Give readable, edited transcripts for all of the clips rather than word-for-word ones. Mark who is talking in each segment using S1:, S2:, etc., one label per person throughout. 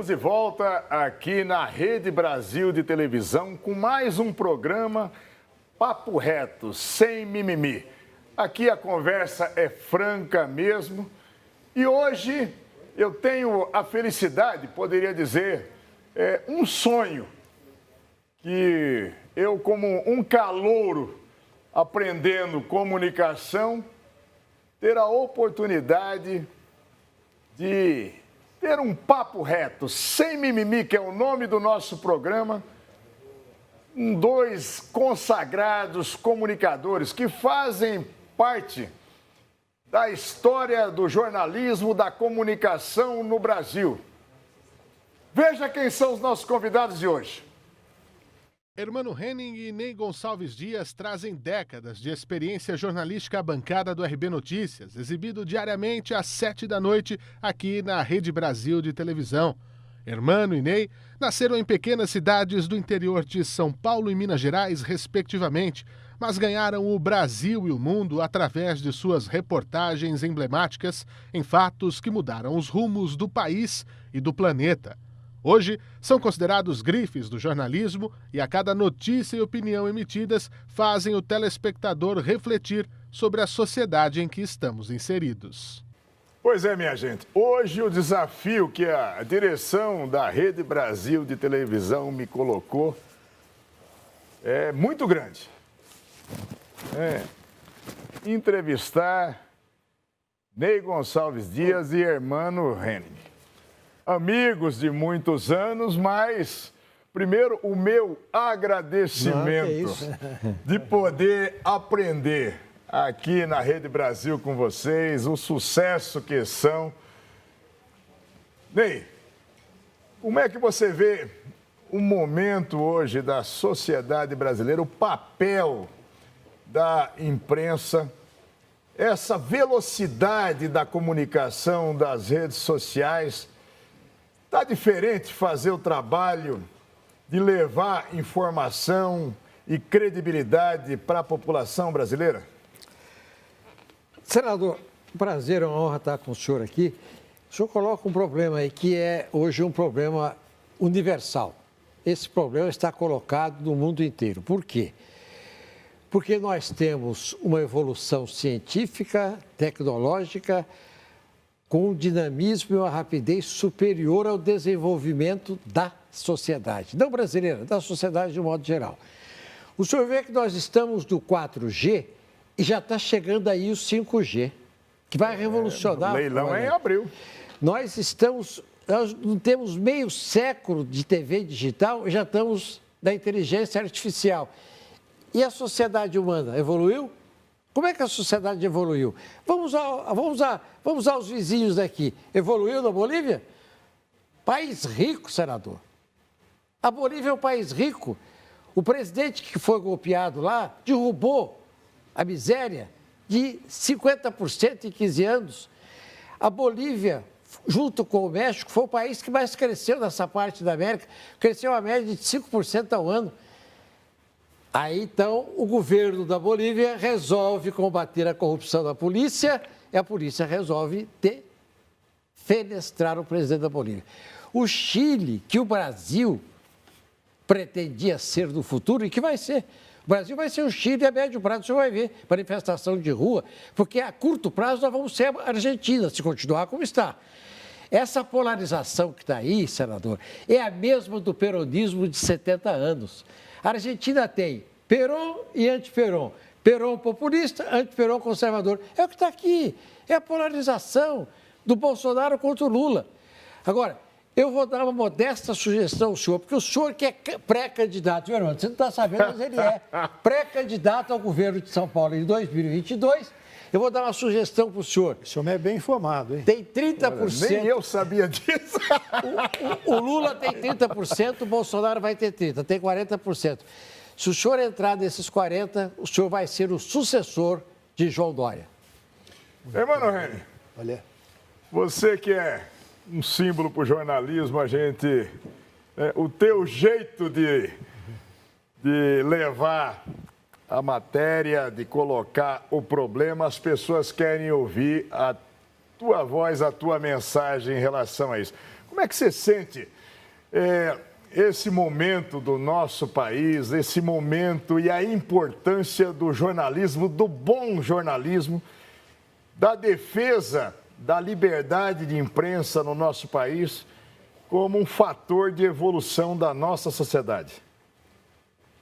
S1: Estamos de volta aqui na Rede Brasil de Televisão com mais um programa Papo Reto, sem mimimi. Aqui a conversa é franca mesmo e hoje eu tenho a felicidade, poderia dizer, um sonho que eu, como um calouro aprendendo comunicação, ter a oportunidade de ter um papo reto, sem mimimi, que é o nome do nosso programa, com dois consagrados comunicadores que fazem parte da história do jornalismo, da comunicação no Brasil. Veja quem são os nossos convidados de hoje.
S2: Hermano Henning e Ney Gonçalves Dias trazem décadas de experiência jornalística à bancada do RB Notícias, exibido diariamente às 7 da noite aqui na Rede Brasil de Televisão. Hermano e Ney nasceram em pequenas cidades do interior de São Paulo e Minas Gerais, respectivamente, mas ganharam o Brasil e o mundo através de suas reportagens emblemáticas em fatos que mudaram os rumos do país e do planeta. Hoje, são considerados grifes do jornalismo e a cada notícia e opinião emitidas fazem o telespectador refletir sobre a sociedade em que estamos inseridos.
S1: Pois é, minha gente. Hoje o desafio que a direção da Rede Brasil de Televisão me colocou é muito grande. Entrevistar Ney Gonçalves Dias e Hermano Henning. Amigos de muitos anos, mas primeiro o meu agradecimento de poder aprender aqui na Rede Brasil com vocês, o sucesso que são. Ney, como é que você vê o momento hoje da sociedade brasileira, o papel da imprensa, essa velocidade da comunicação das redes sociais? Está diferente fazer o trabalho de levar informação e credibilidade para a população brasileira?
S3: Senador, prazer, é uma honra estar com o senhor aqui. O senhor coloca um problema aí que é hoje um problema universal. Esse problema está colocado no mundo inteiro. Por quê? Porque nós temos uma evolução científica, tecnológica, com um dinamismo e uma rapidez superior ao desenvolvimento da sociedade. Não brasileira, da sociedade de um modo geral. O senhor vê que nós estamos no 4G e já está chegando aí o 5G, que vai revolucionar.
S1: O leilão é em abril.
S3: Nós não temos meio século de TV digital e já estamos na inteligência artificial. E a sociedade humana evoluiu? Como é que a sociedade evoluiu? Vamos aos vizinhos daqui. Evoluiu na Bolívia? País rico, senador. A Bolívia é um país rico. O presidente que foi golpeado lá derrubou a miséria de 50% em 15 anos. A Bolívia, junto com o México, foi o país que mais cresceu nessa parte da América. Cresceu a média de 5% ao ano. Aí, então, o governo da Bolívia resolve combater a corrupção da polícia e a polícia resolve defenestrar o presidente da Bolívia. O Chile, que o Brasil pretendia ser no futuro e que vai ser. O Brasil vai ser o Chile a médio prazo, o senhor vai ver manifestação de rua, porque a curto prazo nós vamos ser a Argentina, se continuar como está. Essa polarização que está aí, senador, é a mesma do peronismo de 70 anos. A Argentina tem Perón e anti-Perón. Perón populista, anti-Perón conservador. É o que está aqui. É a polarização do Bolsonaro contra o Lula. Agora, eu vou dar uma modesta sugestão ao senhor, porque o senhor que é pré-candidato, meu irmão, você não está sabendo, mas ele é pré-candidato ao governo de São Paulo em 2022. Eu vou dar uma sugestão para o senhor.
S4: O senhor é bem informado, hein?
S3: Tem 30%.
S1: Nem eu sabia disso.
S3: O Lula tem 30%, o Bolsonaro vai ter 30%, tem 40%. Se o senhor entrar nesses 40%, o senhor vai ser o sucessor de João Dória.
S1: Hermano Henning,
S4: Olha.
S1: Você que é um símbolo para o jornalismo, o teu jeito de levar a matéria, de colocar o problema, as pessoas querem ouvir a tua voz, a tua mensagem em relação a isso. Como é que você sente esse momento do nosso país, esse momento e a importância do jornalismo, do bom jornalismo, da defesa da liberdade de imprensa no nosso país como um fator de evolução da nossa sociedade?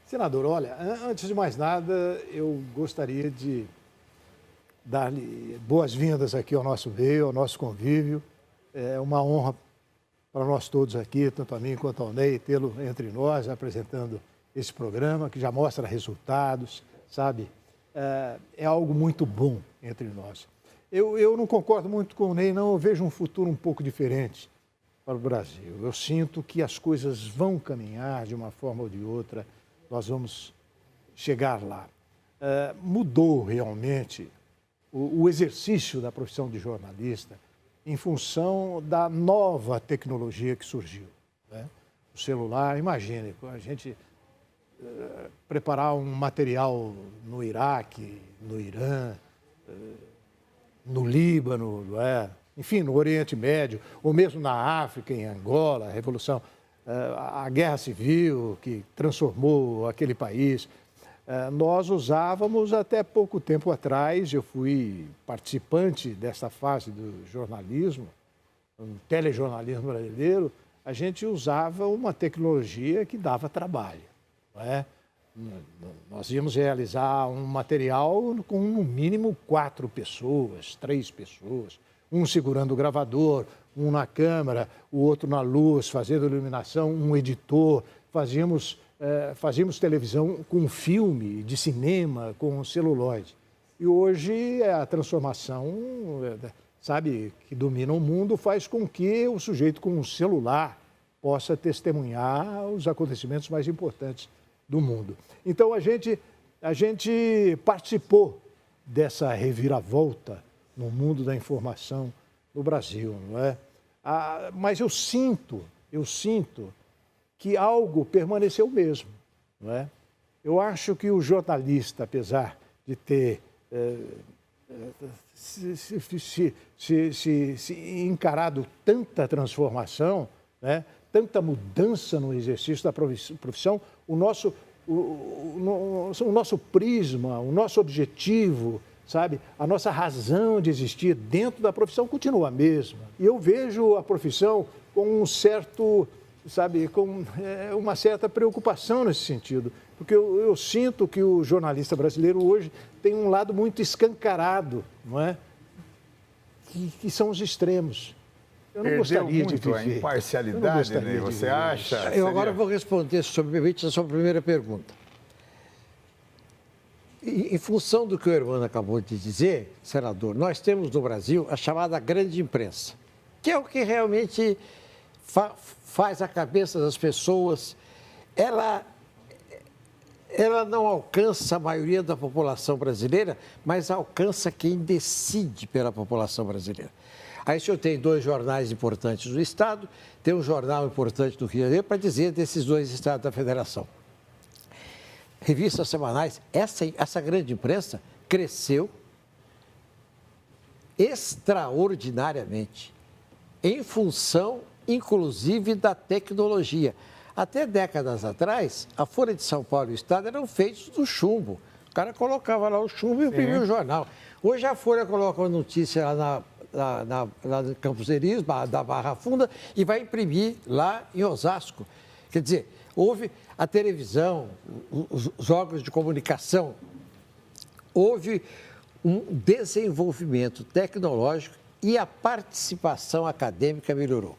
S4: Senador, olha, antes de mais nada, eu gostaria de dar-lhe boas-vindas aqui ao nosso meio, ao nosso convívio. É uma honra para nós todos aqui, tanto a mim quanto ao Ney, tê-lo entre nós, apresentando esse programa, que já mostra resultados, sabe? É algo muito bom entre nós. Eu não concordo muito com o Ney, não. Eu vejo um futuro um pouco diferente para o Brasil. Eu sinto que as coisas vão caminhar de uma forma ou de outra. Nós vamos chegar lá. Mudou realmente o exercício da profissão de jornalista em função da nova tecnologia que surgiu, né? O celular, imagine, a gente preparar um material no Iraque, no Irã, no Líbano, não é? Enfim, no Oriente Médio, ou mesmo na África, em Angola, a Revolução, a Guerra Civil que transformou aquele país. Nós usávamos até pouco tempo atrás, eu fui participante dessa fase do jornalismo, um telejornalismo brasileiro, a gente usava uma tecnologia que dava trabalho, não é? Nós íamos realizar um material com no mínimo 4 pessoas, 3 pessoas, um segurando o gravador, um na câmera, o outro na luz, fazendo iluminação, um editor. Fazíamos televisão com filme de cinema, com celuloide. E hoje a transformação, sabe, que domina o mundo, faz com que o sujeito com um celular possa testemunhar os acontecimentos mais importantes do mundo. Então, a gente participou dessa reviravolta no mundo da informação no Brasil, não é? Mas eu sinto que algo permaneceu mesmo, não é? Eu acho que o jornalista, apesar de ter se encarado tanta transformação, né? Tanta mudança no exercício da profissão, o nosso prisma, o nosso objetivo, sabe, a nossa razão de existir dentro da profissão continua a mesma. E eu vejo a profissão com um certo, sabe, com uma certa preocupação nesse sentido, porque eu sinto que o jornalista brasileiro hoje tem um lado muito escancarado, não é? Que são os extremos. Eu não gostaria de viver.
S1: A imparcialidade, né? Você acha?
S3: Eu agora vou responder, se me permite, a sua primeira pergunta. Em função do que o Hermano acabou de dizer, senador, nós temos no Brasil a chamada grande imprensa, que é o que realmente faz a cabeça das pessoas. Ela não alcança a maioria da população brasileira, mas alcança quem decide pela população brasileira. Aí o senhor tem 2 jornais importantes do Estado, tem um jornal importante do Rio de Janeiro para dizer desses 2 estados da federação. Revistas semanais, essa grande imprensa cresceu extraordinariamente, em função, inclusive, da tecnologia. Até décadas atrás, a Folha de São Paulo e o Estado eram feitos do chumbo. O cara colocava lá o chumbo e imprimia o jornal. Hoje a Folha coloca uma notícia lá na Campos Elíseos, da Barra Funda, e vai imprimir lá em Osasco. Quer dizer, houve a televisão, os órgãos de comunicação, houve um desenvolvimento tecnológico e a participação acadêmica melhorou.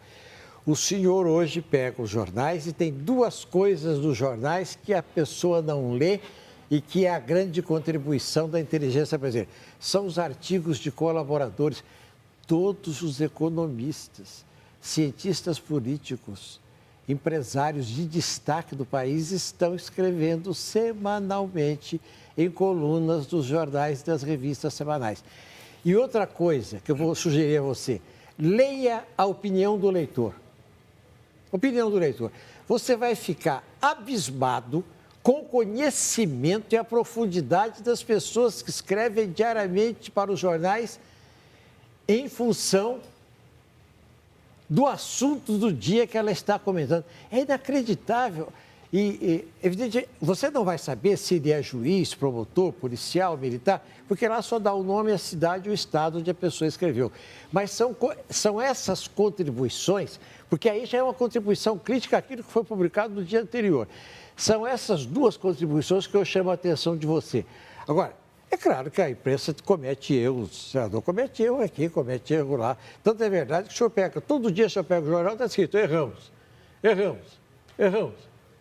S3: O senhor hoje pega os jornais e tem 2 coisas nos jornais que a pessoa não lê e que é a grande contribuição da inteligência brasileira. São os artigos de colaboradores. Todos os economistas, cientistas políticos, empresários de destaque do país estão escrevendo semanalmente em colunas dos jornais e das revistas semanais. E outra coisa que eu vou sugerir a você, leia a opinião do leitor. Opinião do leitor. Você vai ficar abismado com o conhecimento e a profundidade das pessoas que escrevem diariamente para os jornais em função do assunto do dia que ela está comentando. É inacreditável. Evidente, você não vai saber se ele é juiz, promotor, policial, militar, porque lá só dá o nome, a cidade e o estado onde a pessoa escreveu. Mas são essas contribuições, porque aí já é uma contribuição crítica àquilo que foi publicado no dia anterior. São essas duas contribuições que eu chamo a atenção de você. Agora, é claro que a imprensa comete erros, o senador comete erro aqui, comete erro lá. Tanto é verdade que o senhor pega, todo dia o senhor pega o jornal, está escrito, erramos.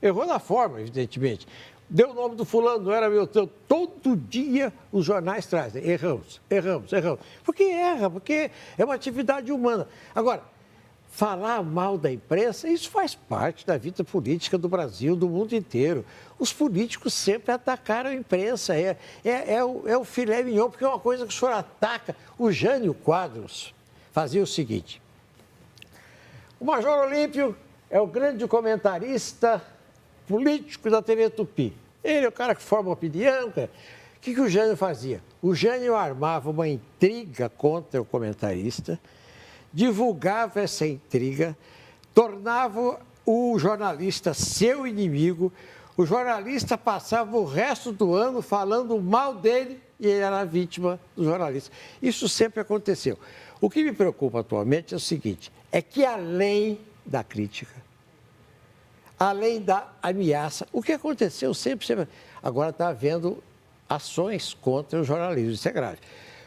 S3: Errou na forma, evidentemente. Deu o nome do fulano, não era meu. Todo dia os jornais trazem, erramos. Porque erra, porque é uma atividade humana. Agora, falar mal da imprensa, isso faz parte da vida política do Brasil, do mundo inteiro. Os políticos sempre atacaram a imprensa, é o filé mignon, porque é uma coisa que o senhor ataca. O Jânio Quadros fazia o seguinte, o Major Olímpio é o grande comentarista político da TV Tupi. Ele é o cara que forma opinião. Cara. O que o Jânio fazia? O Jânio armava uma intriga contra o comentarista, divulgava essa intriga, tornava o jornalista seu inimigo, o jornalista passava o resto do ano falando mal dele e ele era a vítima do jornalista. Isso sempre aconteceu. O que me preocupa atualmente é o seguinte, é que além da crítica, além da ameaça, o que aconteceu sempre. Agora está havendo ações contra o jornalismo, isso é grave.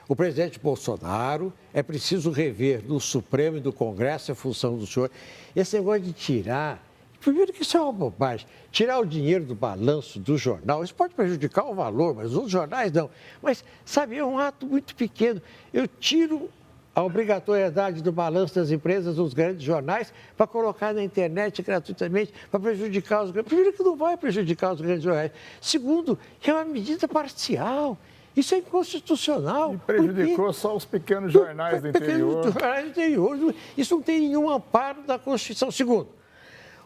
S3: O presidente Bolsonaro, é preciso rever no Supremo e do Congresso a função do senhor. Esse negócio de tirar, primeiro que isso é uma bobagem, tirar o dinheiro do balanço do jornal, isso pode prejudicar o valor, mas os jornais não. Mas, sabe, é um ato muito pequeno. Eu tiro a obrigatoriedade do balanço das empresas, dos grandes jornais, para colocar na internet gratuitamente, para prejudicar os grandes. Primeiro que não vai prejudicar os grandes jornais. Segundo, que é uma medida parcial. Isso é inconstitucional.
S1: E prejudicou só os pequenos jornais do interior.
S3: Isso não tem nenhum amparo da Constituição. Segundo,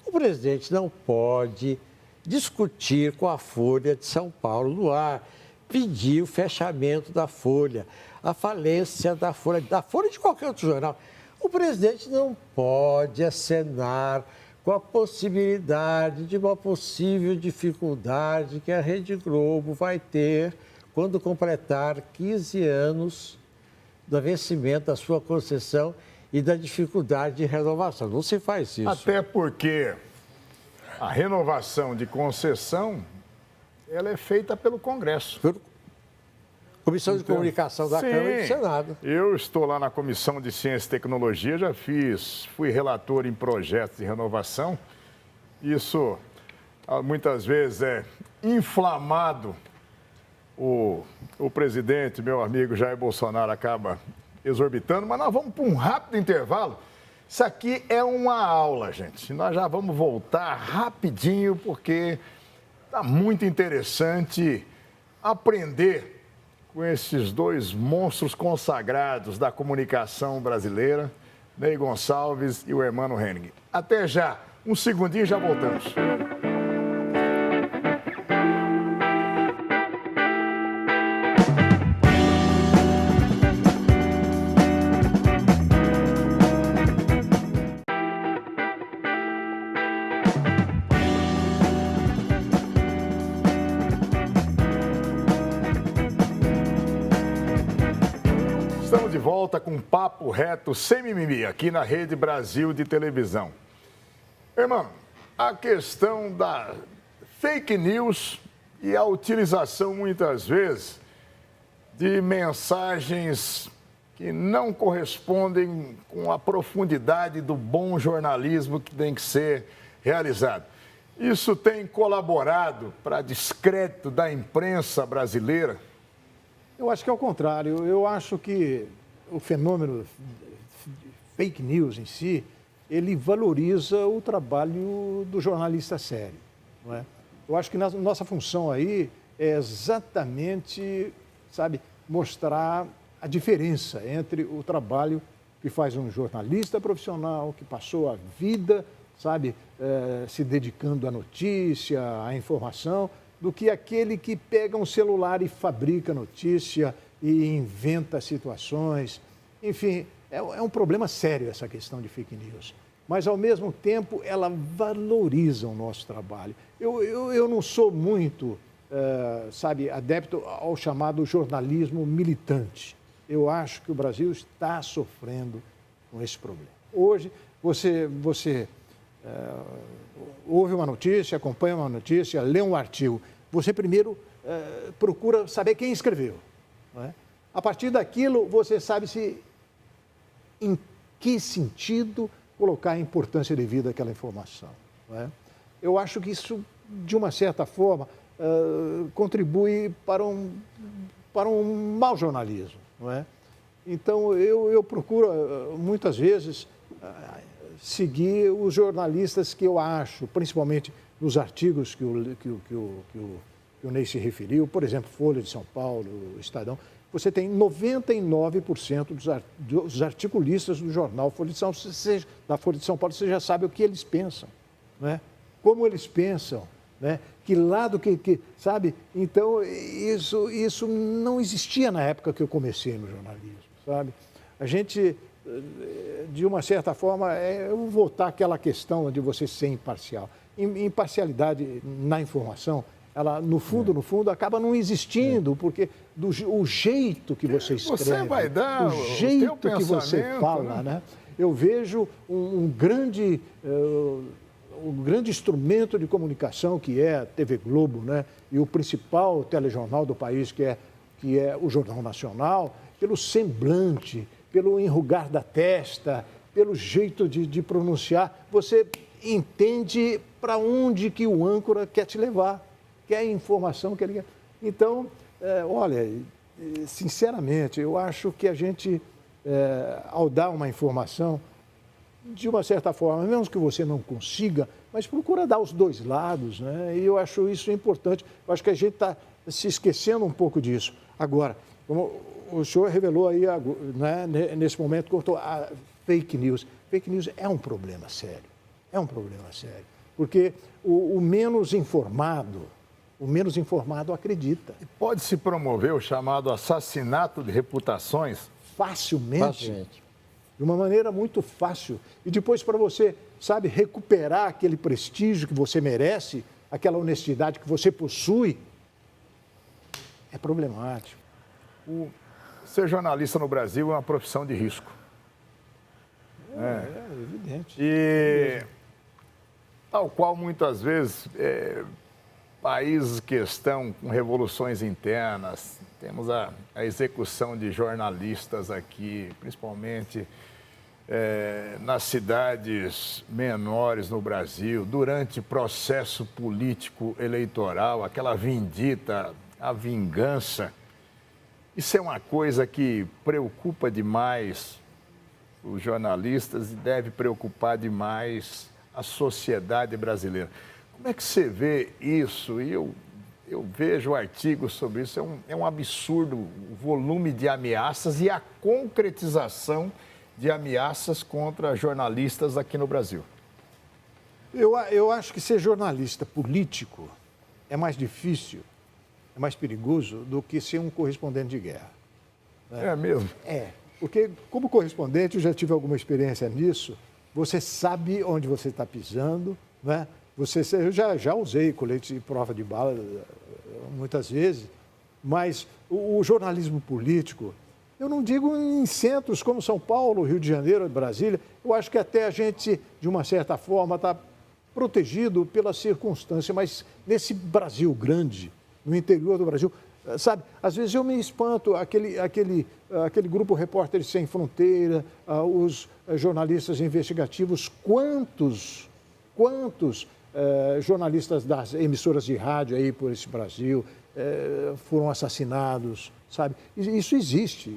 S3: o presidente não pode discutir com a Folha de São Paulo no ar, pedir o fechamento da Folha, a falência da Folha de qualquer outro jornal. O presidente não pode acenar com a possibilidade de uma possível dificuldade que a Rede Globo vai ter quando completar 15 anos do vencimento da sua concessão e da dificuldade de renovação. Não se faz isso.
S1: Até porque a renovação de concessão, ela é feita pelo Congresso.
S3: Comissão de Comunicação da Câmara e do Senado.
S1: Eu estou lá na Comissão de Ciência e Tecnologia, fui relator em projetos de renovação. Isso, muitas vezes, é inflamado. O presidente, meu amigo Jair Bolsonaro, acaba exorbitando, mas nós vamos para um rápido intervalo. Isso aqui é uma aula, gente. Nós já vamos voltar rapidinho, porque está muito interessante aprender com esses dois monstros consagrados da comunicação brasileira, Ney Gonçalves e o Hermano Henning. Até já, um segundinho e já voltamos. Volta com Papo Reto, sem mimimi, aqui na Rede Brasil de televisão. Irmão, a questão da fake news e a utilização, muitas vezes, de mensagens que não correspondem com a profundidade do bom jornalismo que tem que ser realizado. Isso tem colaborado para descrédito da imprensa brasileira?
S4: Eu acho que é o contrário. Eu acho que o fenômeno fake news em si, ele valoriza o trabalho do jornalista sério, não é? Eu acho que nossa função aí é exatamente, sabe, mostrar a diferença entre o trabalho que faz um jornalista profissional, que passou a vida, sabe, se dedicando à notícia, à informação, do que aquele que pega um celular e fabrica notícia, e inventa situações. Enfim, é um problema sério essa questão de fake news. Mas, ao mesmo tempo, ela valoriza o nosso trabalho. Eu não sou muito, adepto ao chamado jornalismo militante. Eu acho que o Brasil está sofrendo com esse problema. Hoje, você ouve uma notícia, acompanha uma notícia, lê um artigo. Você primeiro procura saber quem escreveu. Não é? A partir daquilo, você sabe em que sentido colocar a importância devida àquela informação. Não é? Eu acho que isso, de uma certa forma, contribui para um mau jornalismo. Não é? Então, eu procuro, muitas vezes, seguir os jornalistas que eu acho, principalmente nos artigos que o Ney se referiu, por exemplo, Folha de São Paulo, Estadão. Você tem 99% dos articulistas do jornal da Folha de São Paulo, você já sabe o que eles pensam, né? Como eles pensam, né? Que lado sabe? Então, isso não existia na época que eu comecei no jornalismo, sabe? A gente, de uma certa forma, eu vou voltar àquela questão de você ser imparcial. Imparcialidade na informação, ela, no fundo, acaba não existindo, porque o jeito que você escreve,
S1: você vai dar
S4: o jeito
S1: teu
S4: que você fala, né? Eu vejo um grande instrumento de comunicação que é a TV Globo, né? E o principal telejornal do país, que é o Jornal Nacional, pelo semblante, pelo enrugar da testa, pelo jeito de pronunciar, você entende para onde que o âncora quer te levar, que é a informação que ele quer. Então, olha, sinceramente, eu acho que a gente, ao dar uma informação, de uma certa forma, mesmo que você não consiga, mas procura dar os dois lados, né? E eu acho isso importante. Eu acho que a gente está se esquecendo um pouco disso. Agora, como o senhor revelou aí, né, nesse momento, contou a fake news. Fake news é um problema sério. É um problema sério. Porque o menos informado acredita.
S1: E pode-se promover o chamado assassinato de reputações?
S4: Facilmente. De uma maneira muito fácil. E depois, para você, sabe, recuperar aquele prestígio que você merece, aquela honestidade que você possui, é problemático.
S1: Ser jornalista no Brasil é uma profissão de risco.
S4: É evidente.
S1: E, tal qual muitas vezes, países que estão com revoluções internas, temos a execução de jornalistas aqui, principalmente nas cidades menores no Brasil, durante processo político eleitoral, aquela vindita, a vingança. Isso é uma coisa que preocupa demais os jornalistas e deve preocupar demais a sociedade brasileira. Como é que você vê isso? E eu vejo artigos sobre isso, é um absurdo o volume de ameaças e a concretização de ameaças contra jornalistas aqui no Brasil.
S4: Eu acho que ser jornalista político é mais difícil, é mais perigoso do que ser um correspondente de guerra. Né?
S1: É mesmo?
S4: Porque como correspondente, eu já tive alguma experiência nisso, você sabe onde você está pisando, né? Eu já usei colete de prova de bala muitas vezes, mas o jornalismo político, eu não digo em centros como São Paulo, Rio de Janeiro, Brasília, eu acho que até a gente, de uma certa forma, está protegido pela circunstância, mas nesse Brasil grande, no interior do Brasil, sabe, às vezes eu me espanto, aquele grupo Repórteres Sem Fronteira, os jornalistas investigativos, quantos jornalistas das emissoras de rádio aí por esse Brasil foram assassinados, sabe? Isso existe,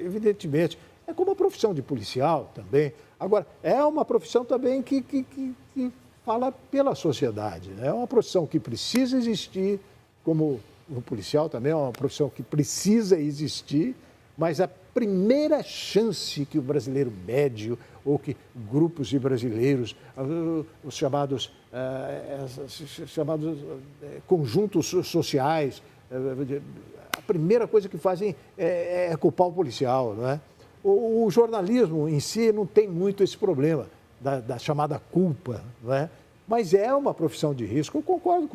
S4: evidentemente. É como a profissão de policial também. Agora, é uma profissão também que fala pela sociedade, né? É uma profissão que precisa existir, como o policial também é uma profissão que precisa existir, mas a primeira chance que o brasileiro médio, ou que grupos de brasileiros, os chamados conjuntos sociais, a primeira coisa que fazem é culpar o policial, não é? O jornalismo em si não tem muito esse problema da chamada culpa, não é? Mas é uma profissão de risco. Eu concordo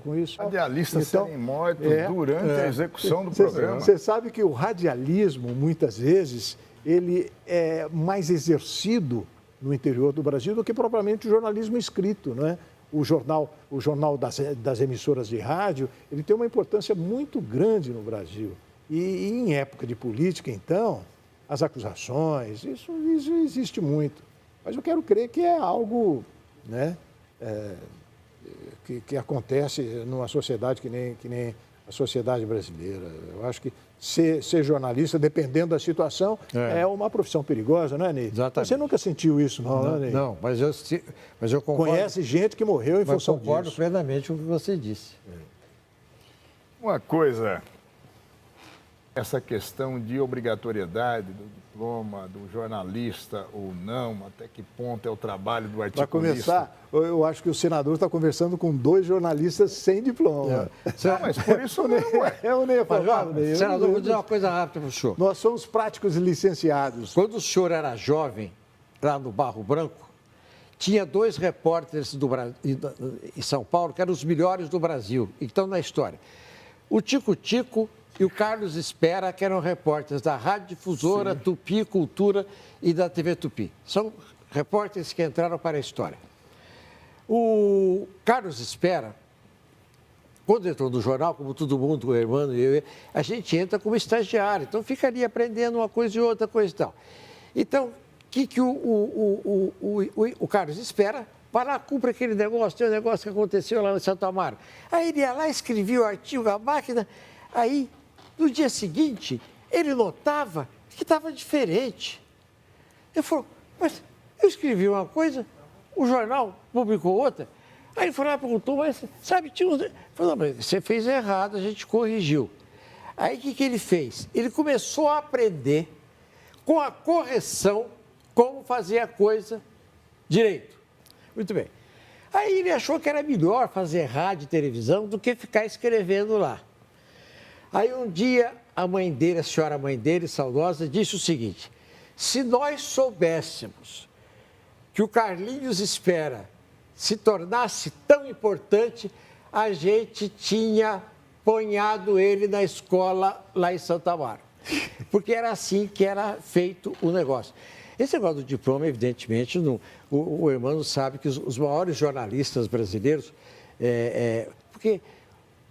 S4: com isso.
S1: Radialistas serem mortos durante a execução do programa.
S4: Você sabe que o radialismo, muitas vezes, ele é mais exercido no interior do Brasil do que propriamente o jornalismo escrito, não é? O jornal das emissoras de rádio, ele tem uma importância muito grande no Brasil. E em época de política, então, as acusações, isso existe muito. Mas eu quero crer que é algo, né, que acontece numa sociedade que nem a sociedade brasileira. Eu acho que ser jornalista, dependendo da situação, é uma profissão perigosa, não é, Ney?
S3: Exatamente.
S4: Você nunca sentiu isso, não, né, Ney?
S3: Não, mas eu concordo.
S4: Conhece gente que morreu em função disso.
S3: Concordo plenamente com o que você disse.
S1: Uma coisa, essa questão de obrigatoriedade do diploma, do jornalista ou não, até que ponto é o trabalho do articulista?
S4: Para começar, eu acho que o senador está conversando com 2 jornalistas sem diploma.
S1: Não, mas por isso não é.
S4: Eu nem ia falar.
S3: Senador, vou dizer uma coisa rápida para o senhor.
S4: Nós somos práticos e licenciados.
S3: Quando o senhor era jovem, lá no Barro Branco, tinha 2 repórteres em São Paulo que eram os melhores do Brasil e que estão na história. O Tico Tico e o Carlos Espera, que eram repórteres da Rádio Difusora, Sim. Tupi, Cultura e da TV Tupi. São repórteres que entraram para a história. O Carlos Espera, quando entrou no jornal, como todo mundo, o Hermano e eu, a gente entra como estagiário, então fica ali aprendendo uma coisa e outra coisa e tal. Então, o Carlos Espera vai lá, cumpre aquele negócio, tem um negócio que aconteceu lá no Santo Amaro. Aí ele ia lá, escrevia o artigo, a máquina, aí, no dia seguinte, ele notava que estava diferente. Ele falou, mas eu escrevi uma coisa, o jornal publicou outra. Aí ele foi lá e perguntou, mas sabe, tinha uns... Falou, mas você fez errado, a gente corrigiu. Aí o que ele fez? Ele começou a aprender com a correção como fazer a coisa direito. Muito bem. Aí ele achou que era melhor fazer rádio e televisão do que ficar escrevendo lá. Aí um dia a mãe dele, a senhora mãe dele, saudosa, disse o seguinte, se nós soubéssemos que o Carlinhos Espera se tornasse tão importante, a gente tinha ponhado ele na escola lá em Santo Amaro. Porque era assim que era feito o negócio. Esse negócio do diploma, evidentemente, o Hermano sabe que os maiores jornalistas brasileiros... porque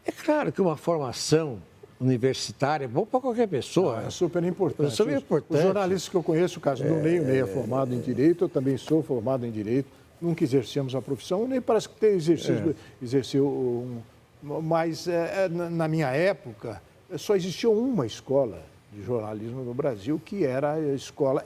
S3: é claro que uma formação universitária é bom para qualquer pessoa.
S4: É super importante.
S3: É super importante.
S4: Os jornalistas que eu conheço, o caso do Ney, o Ney é formado em Direito, eu também sou formado em Direito, nunca exercemos a profissão, nem parece que tem exerceu mas na minha época só existia uma escola de jornalismo no Brasil, que era a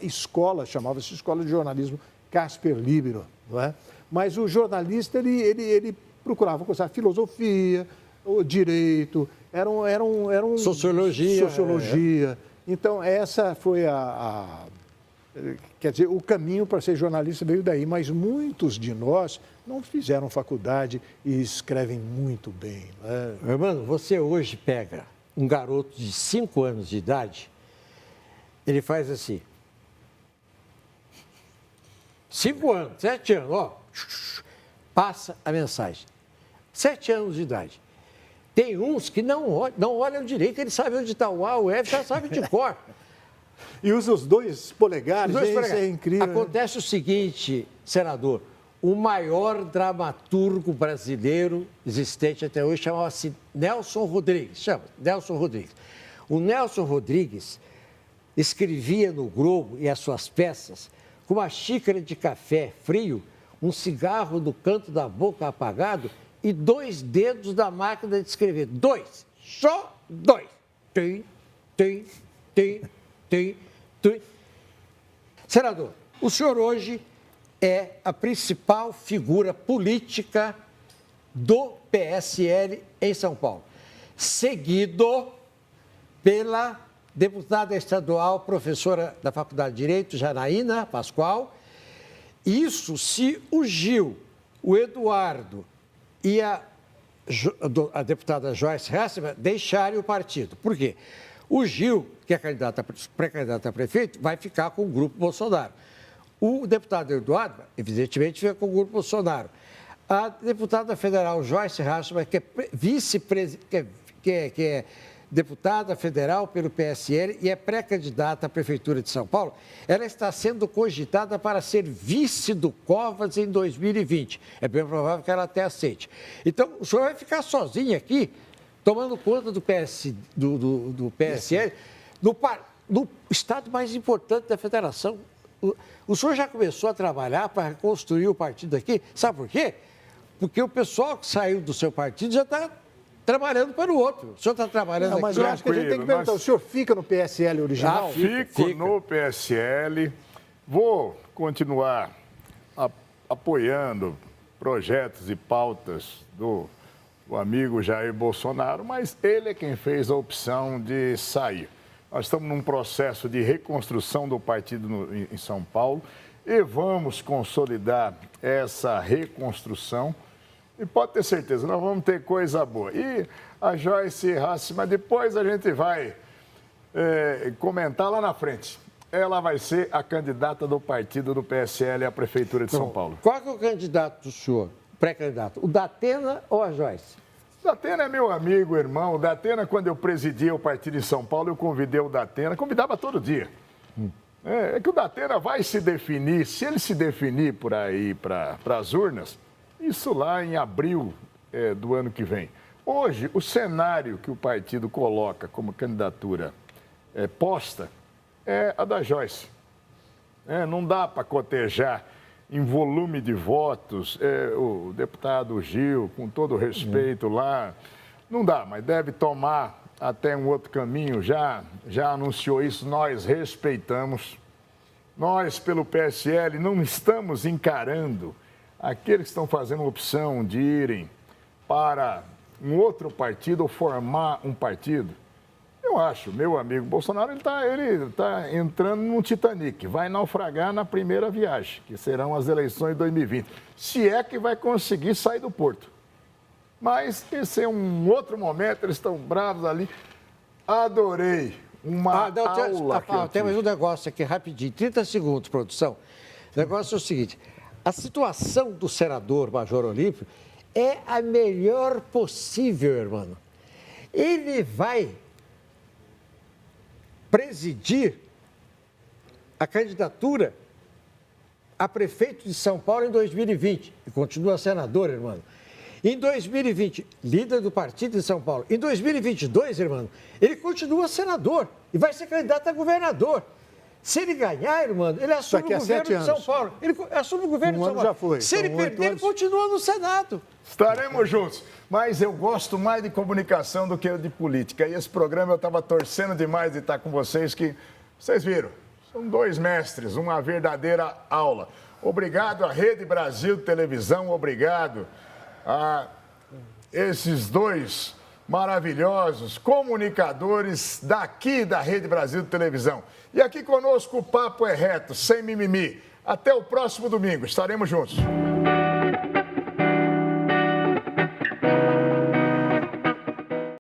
S4: escola chamava-se Escola de Jornalismo Casper Libero, não é? Mas o jornalista, ele procurava cursar filosofia, o direito, eram sociologia. Então, essa foi quer dizer, o caminho para ser jornalista veio daí, mas muitos de nós não fizeram faculdade e escrevem muito bem. Né?
S3: Hermano, você hoje pega um garoto de 5 anos de idade, ele faz assim. 5 anos, 7 anos, ó, passa a mensagem. 7 anos de idade. Tem uns que não olham direito, ele sabe onde está o A, o F, já sabe de cor.
S4: E usa os 2 polegares, isso é incrível.
S3: Acontece o seguinte, senador, o maior dramaturgo brasileiro existente até hoje chamava-se Nelson Rodrigues. O Nelson Rodrigues escrevia no Globo e as suas peças com uma xícara de café frio, um cigarro no canto da boca apagado e 2 dedos da máquina de escrever. 2, só 2. Tem. Senador, o senhor hoje é a principal figura política do PSL em São Paulo, seguido pela deputada estadual, professora da Faculdade de Direito, Janaína Pascoal. Isso se o Gil, o Eduardo e a deputada Joyce Hasselmann deixarem o partido. Por quê? O Gil, que é pré-candidato a prefeito, vai ficar com o grupo Bolsonaro. O deputado Eduardo, evidentemente, fica com o grupo Bolsonaro. A deputada federal Joyce Hasselmann, que é vice-presidente, que é deputada federal pelo PSL e é pré-candidata à Prefeitura de São Paulo, ela está sendo cogitada para ser vice do Covas em 2020. É bem provável que ela até aceite. Então, o senhor vai ficar sozinho aqui, tomando conta do PSL, no estado mais importante da federação. O senhor já começou a trabalhar para reconstruir o partido aqui? Sabe por quê? Porque o pessoal que saiu do seu partido já está trabalhando para o outro. O senhor está trabalhando
S4: mas
S3: aqui.
S4: eu acho que a gente tem que perguntar, o senhor fica no PSL original?
S1: Fico no PSL. Vou continuar apoiando projetos e pautas do amigo Jair Bolsonaro, mas ele é quem fez a opção de sair. Nós estamos num processo de reconstrução do partido em São Paulo e vamos consolidar essa reconstrução. E pode ter certeza, nós vamos ter coisa boa. E a Joyce Hasselmann, depois a gente vai comentar lá na frente. Ela vai ser a candidata do partido do PSL à Prefeitura de São Paulo.
S3: Qual que é o candidato do senhor, pré-candidato? O Datena ou a Joyce?
S1: O Datena é meu amigo, irmão. O Datena, quando eu presidia o partido em São Paulo, eu convidei o Datena, convidava todo dia. É que o Datena vai se definir, se ele se definir por aí para as urnas, isso lá em abril do ano que vem. Hoje, o cenário que o partido coloca como candidatura posta é a da Joyce. Não dá para cotejar em volume de votos o deputado Gil, com todo o respeito lá. Não dá, mas deve tomar até um outro caminho. Já anunciou isso, nós respeitamos. Nós, pelo PSL, não estamos encarando aqueles que estão fazendo a opção de irem para um outro partido ou formar um partido. Eu acho, meu amigo Bolsonaro, ele tá entrando num Titanic, vai naufragar na primeira viagem, que serão as eleições de 2020, se é que vai conseguir sair do porto. Mas esse é um outro momento, eles estão bravos ali. Adorei uma aula.
S3: Tem mais um negócio aqui, rapidinho, 30 segundos, produção. O negócio é o seguinte, a situação do senador Major Olímpio é a melhor possível, irmão. Ele vai presidir a candidatura a prefeito de São Paulo em 2020 e continua senador, irmão. Em 2020, líder do partido de São Paulo. Em 2022, irmão, ele continua senador e vai ser candidato a governador. Se ele ganhar, irmão, ele assume o governo de São Paulo. Ele assume o governo de São Paulo.
S4: Já foi.
S3: Se ele perder, ele continua no Senado.
S1: Estaremos juntos. Mas eu gosto mais de comunicação do que de política. E esse programa eu estava torcendo demais de estar com vocês, que vocês viram. São dois mestres, uma verdadeira aula. Obrigado à Rede Brasil de Televisão, obrigado a esses dois maravilhosos comunicadores daqui da Rede Brasil de Televisão. E aqui conosco o Papo é Reto, sem mimimi. Até o próximo domingo, estaremos juntos.